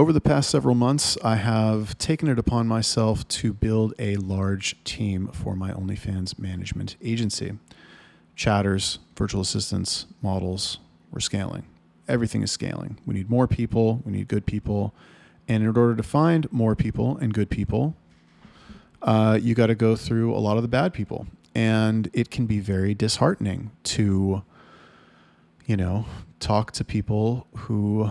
Over the past several months, I have taken it upon myself to build a large team for my OnlyFans management agency. Chatters, virtual assistants, models, we're scaling. Everything is scaling. We need more people. We need good people. And in order to find more people and good people, you got to go through a lot of the bad people. And it can be very disheartening to, talk to people who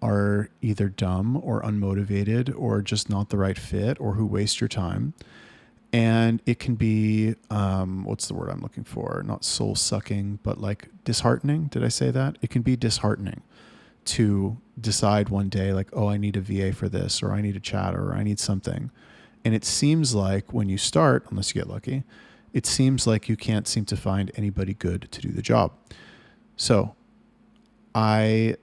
are either dumb or unmotivated or just not the right fit or who waste your time. And it can be, what's the word I'm looking for? Not soul sucking, but like disheartening. Did I say that? It can be disheartening to decide one day like, oh, I need a VA for this, or I need a chatter, or I need something. And it seems like when you start, unless you get lucky, it seems like you can't seem to find anybody good to do the job. So I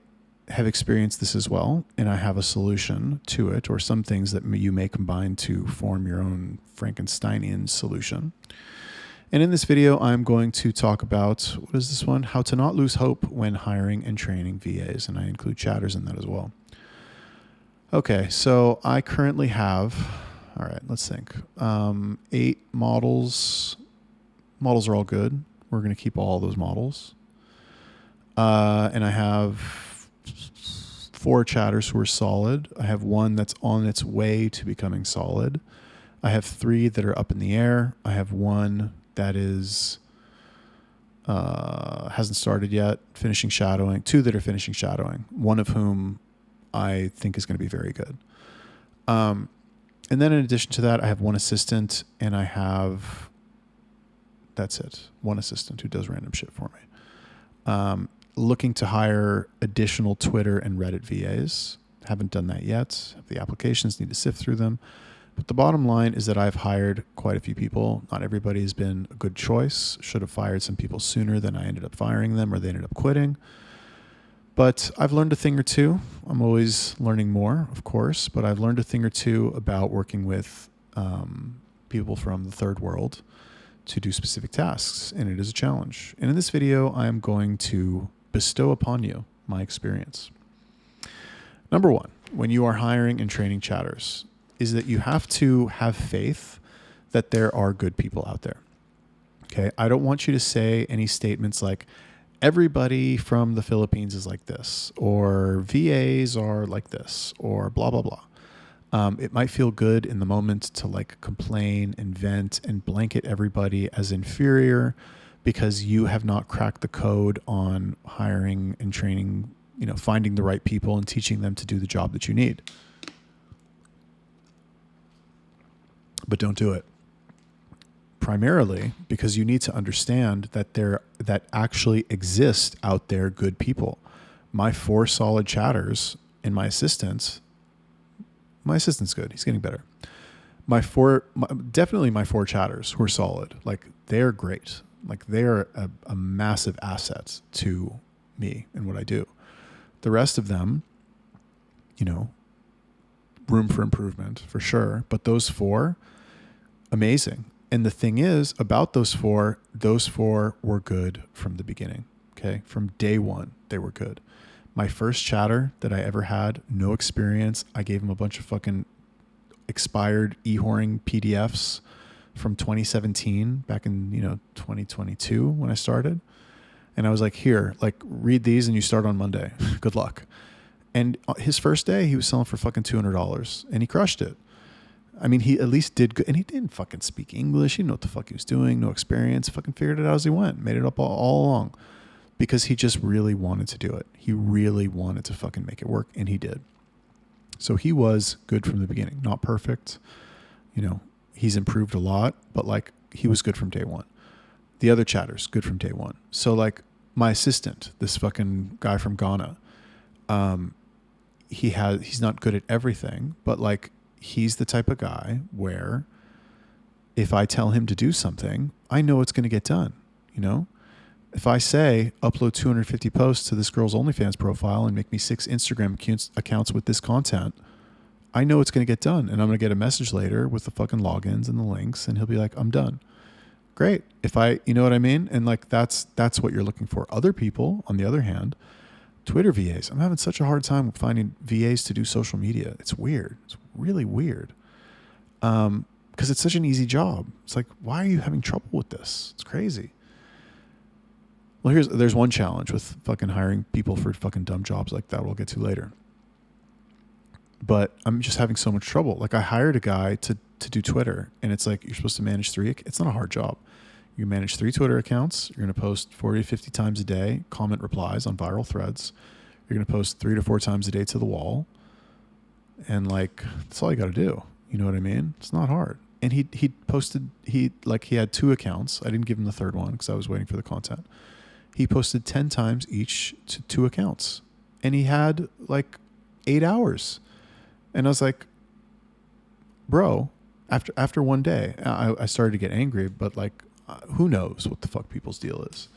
have experienced this as well, and I have a solution to it, or some things that you may combine to form your own Frankensteinian solution. And in this video, I'm going to talk about, what is this one? How to not lose hope when hiring and training VAs, and I include chatters in that as well. Okay, so I currently have, all right, let's think, 8 models. Models are all good. We're going to keep all those models. And I have 4 chatters who are solid. I have 1 that's on its way to becoming solid. I have 3 that are up in the air. I have 1 that is hasn't started yet, finishing shadowing. 2 that are finishing shadowing, one of whom I think is going to be very good. And then in addition to that, I have 1 assistant, and I have, that's it, 1 assistant who does random shit for me. Looking to hire additional Twitter and Reddit VAs. Haven't done that yet. Have the applications, need to sift through them. But the bottom line is that I've hired quite a few people. Not everybody has been a good choice. Should have fired some people sooner than I ended up firing them, or they ended up quitting. But I've learned a thing or two. I'm always learning more, of course, but I've learned a thing or two about working with people from the third world to do specific tasks, and it is a challenge. And in this video, I'm going to bestow upon you my experience. Number 1, when you are hiring and training chatters, is that you have to have faith that there are good people out there. Okay, I don't want you to say any statements like, everybody from the Philippines is like this, or VAs are like this, or blah, blah, blah. It might feel good in the moment to like complain and vent and blanket everybody as inferior because you have not cracked the code on hiring and training, finding the right people and teaching them to do the job that you need. But don't do it. Primarily because you need to understand that actually exist out there good people. My 4 solid chatters and my assistant's good. He's getting better. Definitely my 4 chatters who are solid. Like, they're great. Like, they're a massive asset to me and what I do. The rest of them, room for improvement for sure. But those 4, amazing. And the thing is about those 4 were good from the beginning. Okay. From day 1, they were good. My first chatter that I ever had, no experience. I gave him a bunch of fucking expired e-whoring PDFs from 2017 back in, 2022 when I started. And I was like, here, like, read these and you start on Monday. Good luck. And his first day, he was selling for fucking $200 and he crushed it. I mean, he at least did good, and he didn't fucking speak English. He didn't know what the fuck he was doing. No experience. Fucking figured it out as he went. Made it up all along because he just really wanted to do it. He really wanted to fucking make it work, and he did. So he was good from the beginning. Not perfect. He's improved a lot, but like, he was good from day 1. The other chatters, good from day 1. So like, my assistant, this fucking guy from Ghana, he's not good at everything, but like, he's the type of guy where if I tell him to do something, I know it's going to get done. If I say upload 250 posts to this girl's OnlyFans profile and make me 6 Instagram accounts with this content, I know it's going to get done. And I'm going to get a message later with the fucking logins and the links, and he'll be like, I'm done. Great. You know what I mean? And like, that's what you're looking for. Other people, on the other hand, Twitter VAs. I'm having such a hard time finding VAs to do social media. It's weird. It's really weird. Because it's such an easy job. It's like, why are you having trouble with this? It's crazy. Well, there's one challenge with fucking hiring people for fucking dumb jobs like that we'll get to later. But I'm just having so much trouble. Like, I hired a guy to do Twitter, and it's like, you're supposed to manage 3. It's not a hard job. You manage 3 Twitter accounts. You're going to post 40 to 50 times a day, comment replies on viral threads. You're going to post 3 to 4 times a day to the wall. And like, that's all you got to do. You know what I mean? It's not hard. And he had 2 accounts. I didn't give him the third one because I was waiting for the content. He posted 10 times each to 2 accounts, and he had like 8 hours. And I was like, bro, after one day, I started to get angry, but like, who knows what the fuck people's deal is?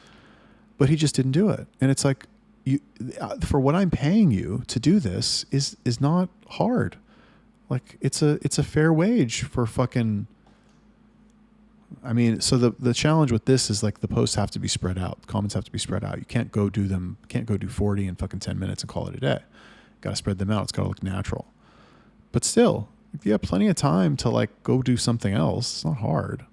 But he just didn't do it. And it's like, for what I'm paying you to do this is not hard. Like, it's a fair wage for fucking, I mean, so the challenge with this is like the posts have to be spread out. The comments have to be spread out. You can't go do 40 in fucking 10 minutes and call it a day. Got to spread them out. It's got to look natural. But still, if you have plenty of time to like go do something else, it's not hard.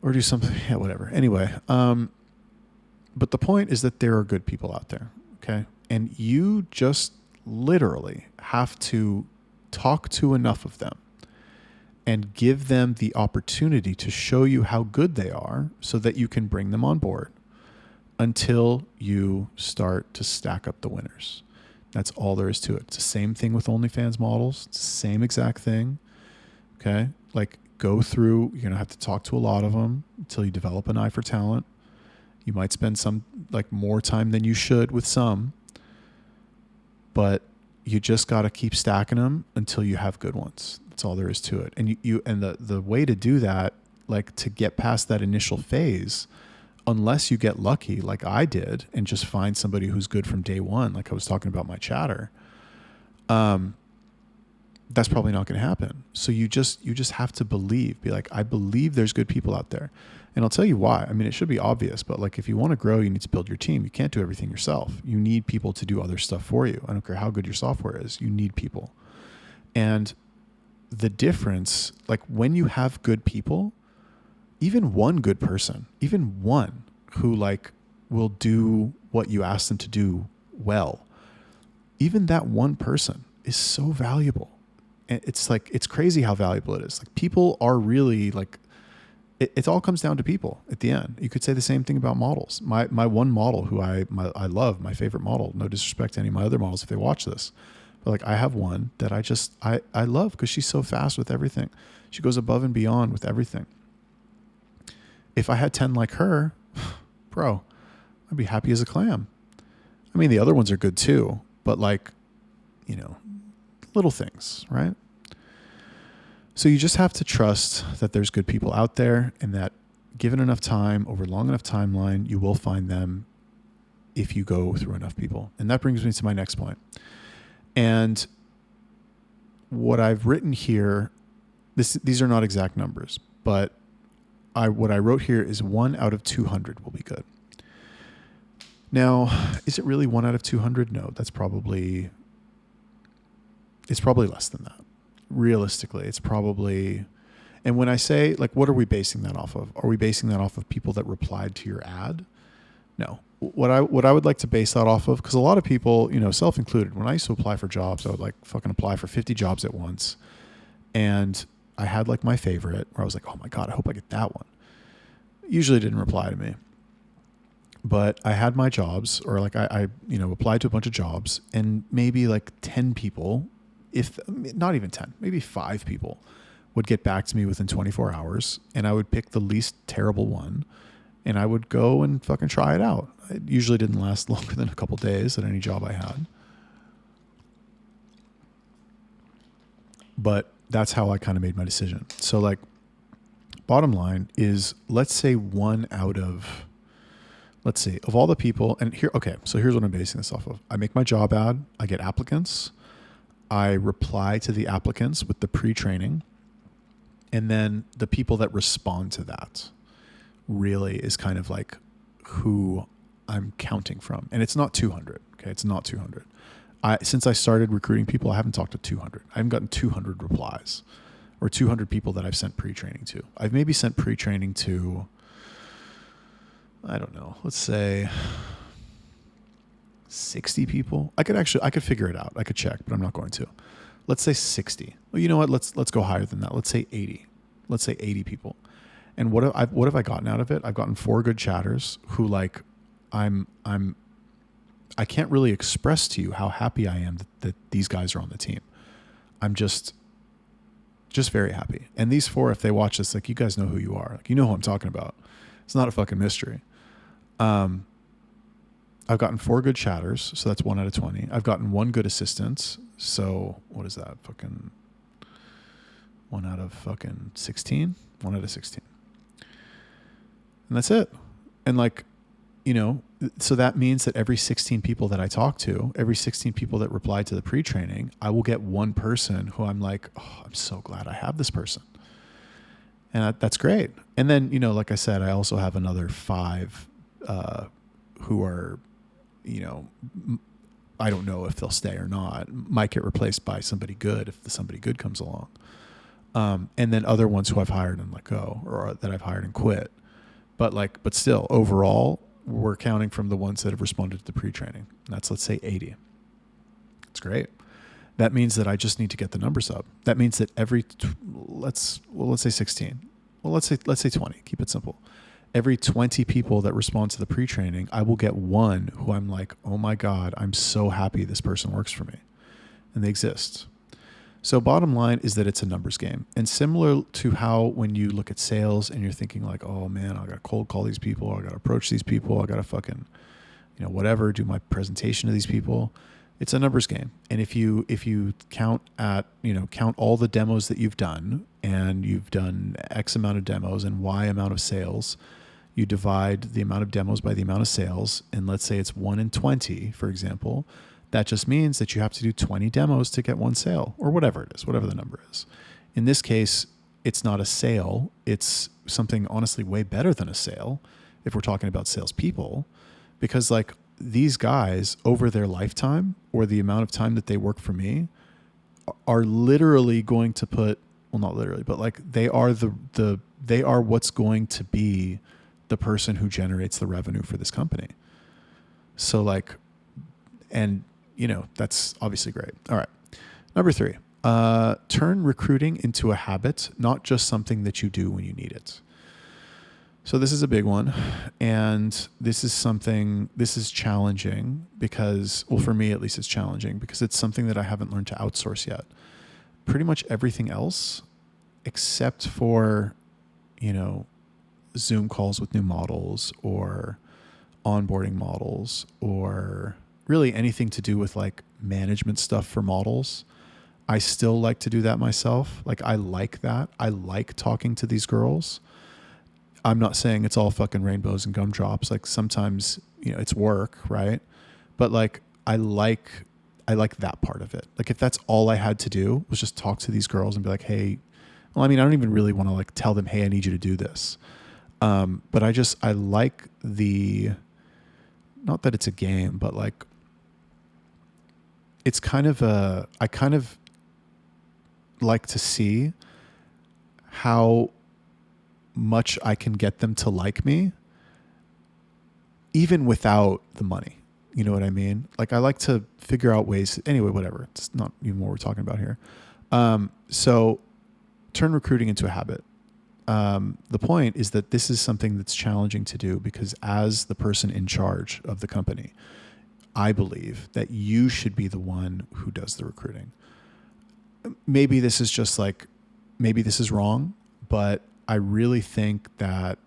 Or do something, yeah, whatever. Anyway, but the point is that there are good people out there, okay? And you just literally have to talk to enough of them and give them the opportunity to show you how good they are so that you can bring them on board until you start to stack up the winners. That's all there is to it. It's the same thing with OnlyFans models. It's the same exact thing, okay? Like, go through, you're going to have to talk to a lot of them until you develop an eye for talent. You might spend some, like, more time than you should with some, but you just got to keep stacking them until you have good ones. That's all there is to it. And the way to do that, like, to get past that initial phase, unless you get lucky like I did and just find somebody who's good from day one, like I was talking about my chatter, that's probably not going to happen. So you just have to believe, be like, I believe there's good people out there. And I'll tell you why. I mean, it should be obvious, but like, if you want to grow, you need to build your team. You can't do everything yourself. You need people to do other stuff for you. I don't care how good your software is. You need people. And the difference, like, when you have good people, even one good person, even one who like will do what you ask them to do well, even that one person is so valuable. And it's like, it's crazy how valuable it is. Like, people are really like, it all comes down to people at the end. You could say the same thing about models. My one model who I love, my favorite model, no disrespect to any of my other models if they watch this, but like, I have one that I love because she's so fast with everything. She goes above and beyond with everything. If I had 10 like her, bro, I'd be happy as a clam. I mean, the other ones are good too, but like, you know, little things, right? So you just have to trust that there's good people out there, and that given enough time, over long enough timeline, you will find them if you go through enough people. And that brings me to my next point. And what I've written here, these are not exact numbers, but what I wrote here is 1 out of 200 will be good. Now, is it really 1 out of 200? No, it's probably less than that. Realistically, it's probably, and when I say, like, what are we basing that off of? Are we basing that off of people that replied to your ad? No. What I would like to base that off of, because a lot of people, you know, self included, when I used to apply for jobs, I would like fucking apply for 50 jobs at once. And I had like my favorite where I was like, oh my God, I hope I get that one. Usually didn't reply to me. But I had my jobs, or like I applied to a bunch of jobs, and maybe like 10 people, if not even 10, maybe 5 people would get back to me within 24 hours, and I would pick the least terrible one, and I would go and fucking try it out. It usually didn't last longer than a couple days at any job I had. But that's how I kind of made my decision. So like, bottom line is, let's say of all the people, and here, okay, so here's what I'm basing this off of. I make my job ad, I get applicants, I reply to the applicants with the pre-training, and then the people that respond to that really is kind of like who I'm counting from. And it's not 200. Okay. It's not 200. Since I started recruiting people, I haven't talked to 200. I haven't gotten 200 replies or 200 people that I've sent pre-training to. I've maybe sent pre-training to, I don't know, let's say 60 people. I could figure it out. I could check, but I'm not going to. Let's say 60. Well, you know what? Let's go higher than that. Let's say 80. Let's say 80 people. And what have I gotten out of it? I've gotten 4 good chatters who like, I can't really express to you how happy I am that these guys are on the team. I'm just very happy. And these 4, if they watch this, like, you guys know who you are. Like, you know who I'm talking about. It's not a fucking mystery. I've gotten 4 good chatters, so that's 1 out of 20. I've gotten 1 good assistant, so what is that? Fucking 1 out of fucking 16? 1 out of 16. And that's it. And like, you know, so that means that every 16 people that I talk to, every 16 people that reply to the pre-training, I will get 1 person who I'm like, oh, I'm so glad I have this person. And that's great. And then, you know, like I said, I also have another 5 who are, you know, I don't know if they'll stay or not, might get replaced by somebody good if somebody good comes along. And then other ones who I've hired and let go, or that I've hired and quit. But still, overall, we're counting from the ones that have responded to the pre-training. That's, let's say 80. It's great. That means that I just need to get the numbers up. That means that let's say 16. Well, let's say 20. Keep it simple. Every 20 people that respond to the pre-training, I will get 1 who I'm like, oh my God, I'm so happy this person works for me. And they exist. So bottom line is that it's a numbers game. And similar to how when you look at sales and you're thinking like, oh man, I got to cold call these people. I got to approach these people. I got to fucking, you know, whatever, do my presentation to these people. It's a numbers game. And if you count all the demos that you've done, and you've done X amount of demos and Y amount of sales, you divide the amount of demos by the amount of sales. And let's say it's 1 in 20, for example. That just means that you have to do 20 demos to get 1 sale, or whatever it is, whatever the number is. In this case, it's not a sale. It's something honestly way better than a sale if we're talking about salespeople, because like these guys over their lifetime, or the amount of time that they work for me, are literally going to put, well, not literally, but like they are they are what's going to be the person who generates the revenue for this company. So like, and you know, that's obviously great. All right. Number 3, turn recruiting into a habit, not just something that you do when you need it. So this is a big one. And this is challenging because, well, for me at least, it's challenging because it's something that I haven't learned to outsource yet. Pretty much everything else, except for, you know, Zoom calls with new models, or onboarding models, or really anything to do with like management stuff for models. I still like to do that myself. Like, I like that. I like talking to these girls. I'm not saying it's all fucking rainbows and gumdrops. Like, sometimes, you know, it's work, right? But like, I like that part of it. Like, if that's all I had to do was just talk to these girls and be like, hey, well, I mean, I don't even really want to like tell them, hey, I need you to do this. But I like not that it's a game, but like, it's kind of I kind of like to see how much I can get them to like me even without the money. You know what I mean? Like, I like to figure out ways. Anyway, whatever. It's not even what we're talking about here. So turn recruiting into a habit. The point is that this is something that's challenging to do because as the person in charge of the company, I believe that you should be the one who does the recruiting. Maybe this is wrong, but I really think that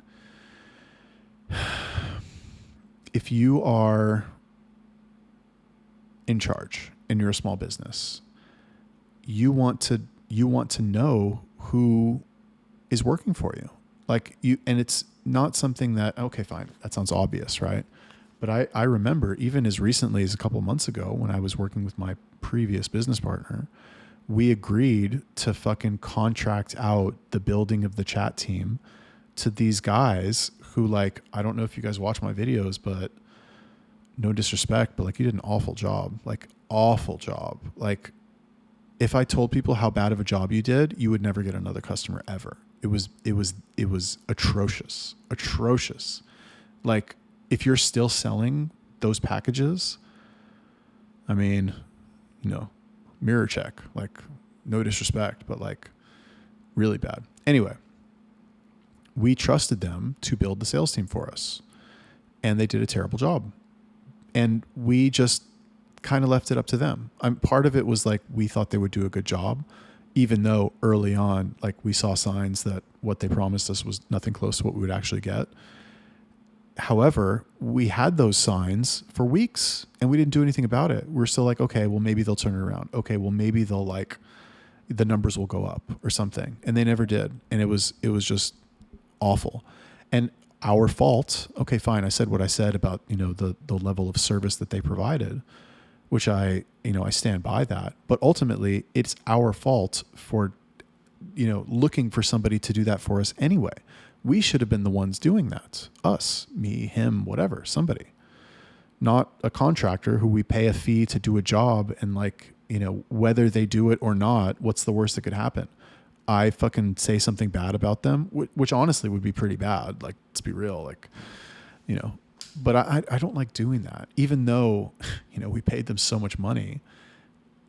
if you are in charge and you're a small business, you want to know who is working for you. Like, and it's not something that, okay, fine, that sounds obvious, right? But I remember even as recently as a couple of months ago when I was working with my previous business partner, we agreed to fucking contract out the building of the chat team to these guys who, like, I don't know if you guys watch my videos, but no disrespect, but like you did an awful job, like awful job. Like if I told people how bad of a job you did, you would never get another customer ever. It was atrocious. Like if you're still selling those packages, I mean, mirror check, like no disrespect, but like really bad. Anyway, we trusted them to build the sales team for us and they did a terrible job. And we just kind of left it up to them. Part of it was like, we thought they would do a good job, even though early on, like we saw signs that what they promised us was nothing close to what we would actually get. However, we had those signs for weeks and we didn't do anything about it. We're still like, okay, well, maybe they'll turn it around. Okay, well, maybe they'll like, the numbers will go up or something. And they never did. And it was just awful. And our fault. Okay, fine. I said what I said about, the level of service that they provided, which I stand by that. But ultimately, it's our fault for, looking for somebody to do that for us anyway. We should have been the ones doing that. Us, me, him, whatever, somebody. Not a contractor who we pay a fee to do a job and like, whether they do it or not, what's the worst that could happen? I fucking say something bad about them, which honestly would be pretty bad. Like, let's be real, like, but I don't like doing that, even though, we paid them so much money.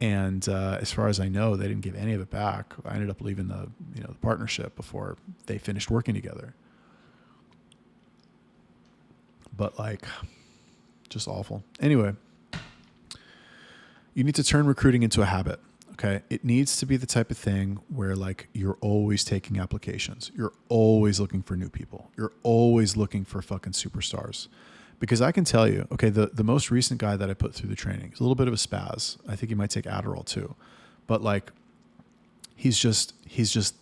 And as far as I know, they didn't give any of it back. I ended up leaving the partnership before they finished working together. But like, just awful. Anyway, you need to turn recruiting into a habit. Okay. It needs to be the type of thing where like you're always taking applications. You're always looking for new people. You're always looking for fucking superstars. Because I can tell you, okay, the most recent guy that I put through the training is a little bit of a spaz. I think he might take Adderall too. But like he's just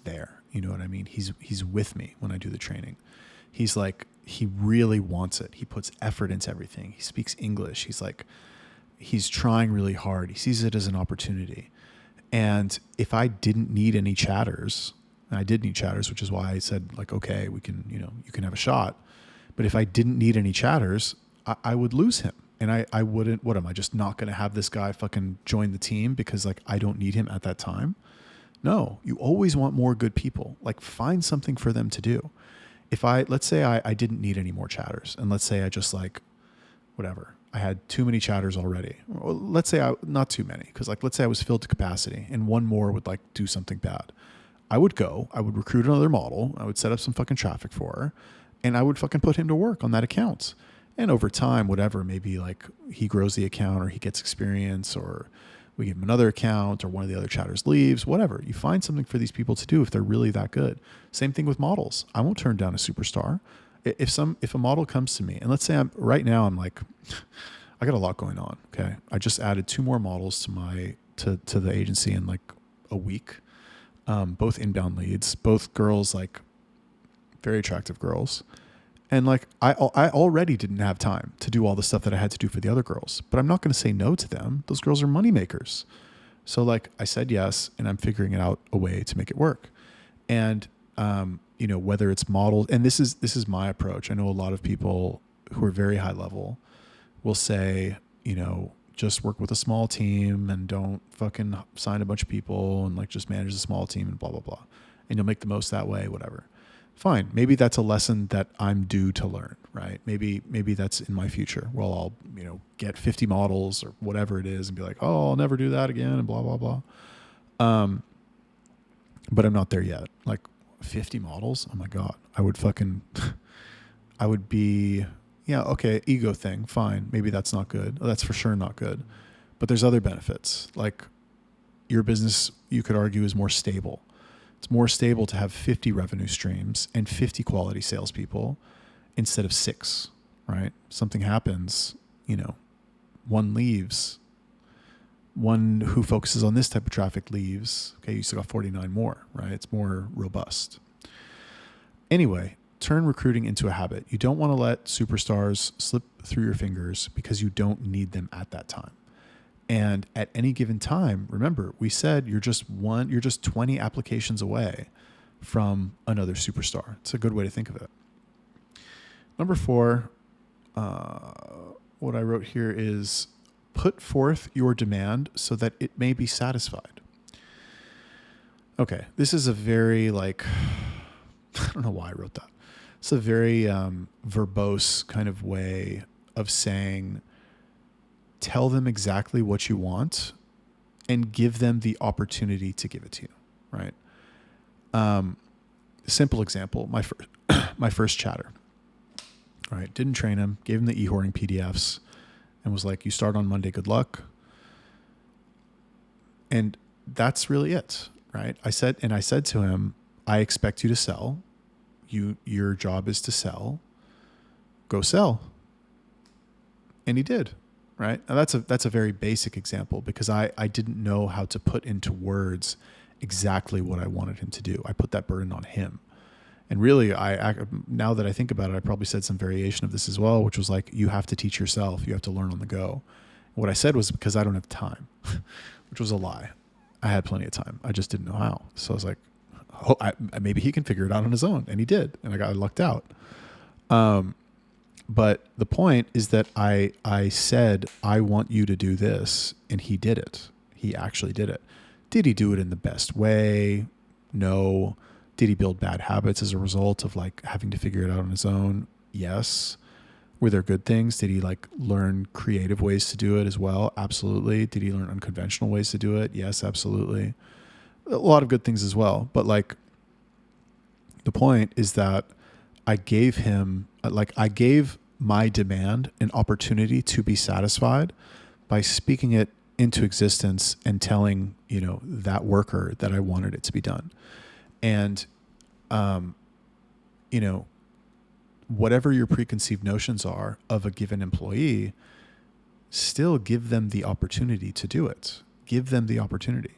there. You know what I mean? He's with me when I do the training. He's like, he really wants it. He puts effort into everything. He speaks English. He's trying really hard. He sees it as an opportunity. And if I didn't need any chatters, and I did need chatters, which is why I said like, okay, we can, you can have a shot. But if I didn't need any chatters, I would lose him. And I wouldn't, what am I just not going to have this guy fucking join the team because like I don't need him at that time? No, you always want more good people. Like find something for them to do. Let's say I didn't need any more chatters. And let's say I just like, whatever, I had too many chatters already. Or let's say not too many. Cause like, let's say I was filled to capacity and one more would like do something bad. I would recruit another model. I would set up some fucking traffic for her. And I would fucking put him to work on that account. And over time, whatever, maybe like he grows the account or he gets experience or we give him another account or one of the other chatters leaves, whatever. You find something for these people to do if they're really that good. Same thing with models. I won't turn down a superstar. If a model comes to me and let's say I'm like, I got a lot going on. Okay. I just added 2 more models to the agency in like a week. Both inbound leads, both girls, like very attractive girls. And like, I already didn't have time to do all the stuff that I had to do for the other girls, but I'm not going to say no to them. Those girls are money makers. So like I said, yes. And I'm figuring out a way to make it work. And, whether it's models, and this is my approach. I know a lot of people who are very high level will say, just work with a small team and don't fucking sign a bunch of people and like just manage a small team and blah, blah, blah. And you'll make the most that way, whatever. Fine. Maybe that's a lesson that I'm due to learn, right? Maybe that's in my future. Well, I'll, get 50 models or whatever it is and be like, oh, I'll never do that again and blah, blah, blah. But I'm not there yet. Like 50 models. Oh my God. I would be, yeah, okay. Ego thing. Fine. Maybe that's not good. That's for sure not good, but there's other benefits. Like your business, you could argue, is more stable. It's more stable to have 50 revenue streams and 50 quality salespeople instead of 6, right? Something happens, one leaves, one who focuses on this type of traffic leaves. Okay, you still got 49 more, right? It's more robust. Anyway, turn recruiting into a habit. You don't want to let superstars slip through your fingers because you don't need them at that time. And at any given time, remember, we said you're just 20 applications away from another superstar. It's a good way to think of it. Number 4, what I wrote here is put forth your demand so that it may be satisfied. Okay, this is a very like, I don't know why I wrote that. It's a very verbose kind of way of saying, tell them exactly what you want and give them the opportunity to give it to you, right? Simple example, my first chatter, right? Didn't train him, gave him the e-hoarding PDFs and was like, you start on Monday, good luck. And that's really it, right? I said to him, I expect you to sell. Your job is to sell. Go sell. And he did, right? And that's a very basic example because I didn't know how to put into words exactly what I wanted him to do. I put that burden on him. And really, now that I think about it, I probably said some variation of this as well, which was like, you have to teach yourself. You have to learn on the go. What I said was because I don't have time, which was a lie. I had plenty of time. I just didn't know how. So I was like, maybe he can figure it out on his own. And he did. And I lucked out. But the point is that I said, I want you to do this. And he did it. He actually did it. Did he do it in the best way? No. Did he build bad habits as a result of like having to figure it out on his own? Yes. Were there good things? Did he like learn creative ways to do it as well? Absolutely. Did he learn unconventional ways to do it? Yes, absolutely. A lot of good things as well. But like the point is that I gave my demand an opportunity to be satisfied by speaking it into existence and telling, that worker that I wanted it to be done. And, whatever your preconceived notions are of a given employee, still give them the opportunity to do it. Give them the opportunity.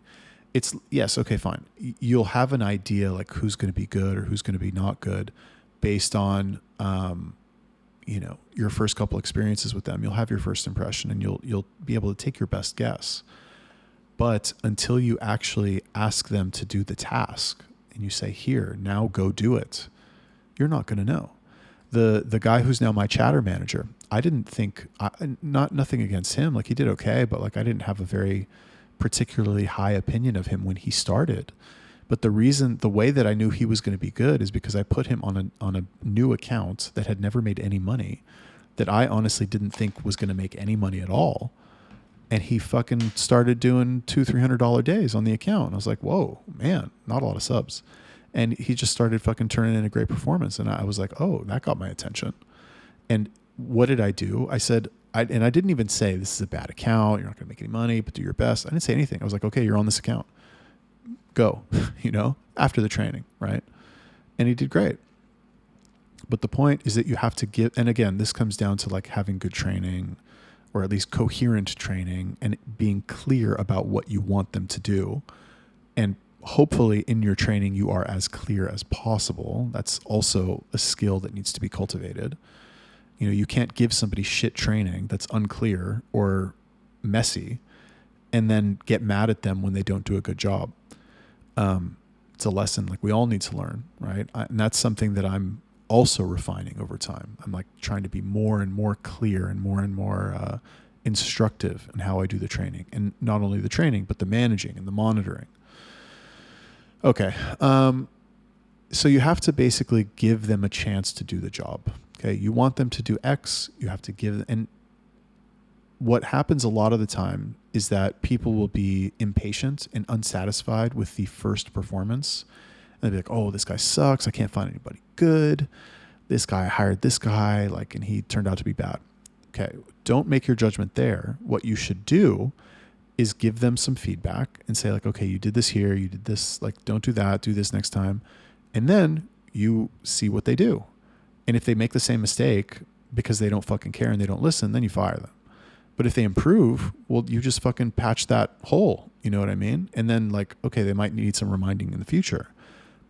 Yes, okay, fine. You'll have an idea like who's going to be good or who's going to be not good based on, your first couple experiences with them. You'll have your first impression and you'll be able to take your best guess. But until you actually ask them to do the task and you say, here, now go do it, you're not going to know. The guy who's now my chatter manager, I didn't think, nothing against him. Like he did okay, but like I didn't have a very particularly high opinion of him when he started. But the way that I knew he was going to be good is because I put him on a new account that had never made any money, that I honestly didn't think was going to make any money at all. And he fucking started doing $200-$300 days on the account. I was like, whoa, man, not a lot of subs. And he just started fucking turning in a great performance. And I was like, oh, that got my attention. And what did I do? I said, I didn't even say this is a bad account. You're not going to make any money, but do your best. I didn't say anything. I was like, okay, you're on this account. Go, after the training, right? And he did great. But the point is that you have to give, and again, this comes down to like having good training or at least coherent training and being clear about what you want them to do. And hopefully in your training, you are as clear as possible. That's also a skill that needs to be cultivated. You can't give somebody shit training that's unclear or messy and then get mad at them when they don't do a good job. It's a lesson like we all need to learn, right? And that's something that I'm also refining over time. I'm like trying to be more and more clear and more instructive in how I do the training, and not only the training, but the managing and the monitoring. Okay. So you have to basically give them a chance to do the job. Okay. You want them to do X, you have to give them, and what happens a lot of the time is that people will be impatient and unsatisfied with the first performance. And they'll be like, oh, this guy sucks. I can't find anybody good. This guy, I hired this guy, and he turned out to be bad. Okay. Don't make your judgment there. What you should do is give them some feedback and say like, okay, you did this here. You did this, don't do that. Do this next time. And then you see what they do. And if they make the same mistake because they don't fucking care and they don't listen, then you fire them. But if they improve, well, you just fucking patch that hole. You know what I mean? And then okay, they might need some reminding in the future.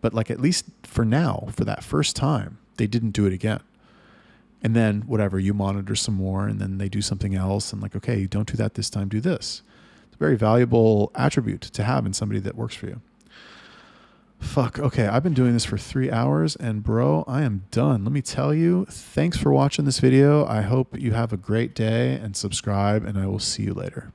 But at least for now, for that first time, they didn't do it again. And then whatever, you monitor some more and then they do something else. And okay, you don't do that this time, do this. It's a very valuable attribute to have in somebody that works for you. Fuck. Okay. I've been doing this for 3 hours and bro, I am done. Let me tell you, thanks for watching this video. I hope you have a great day and subscribe, and I will see you later.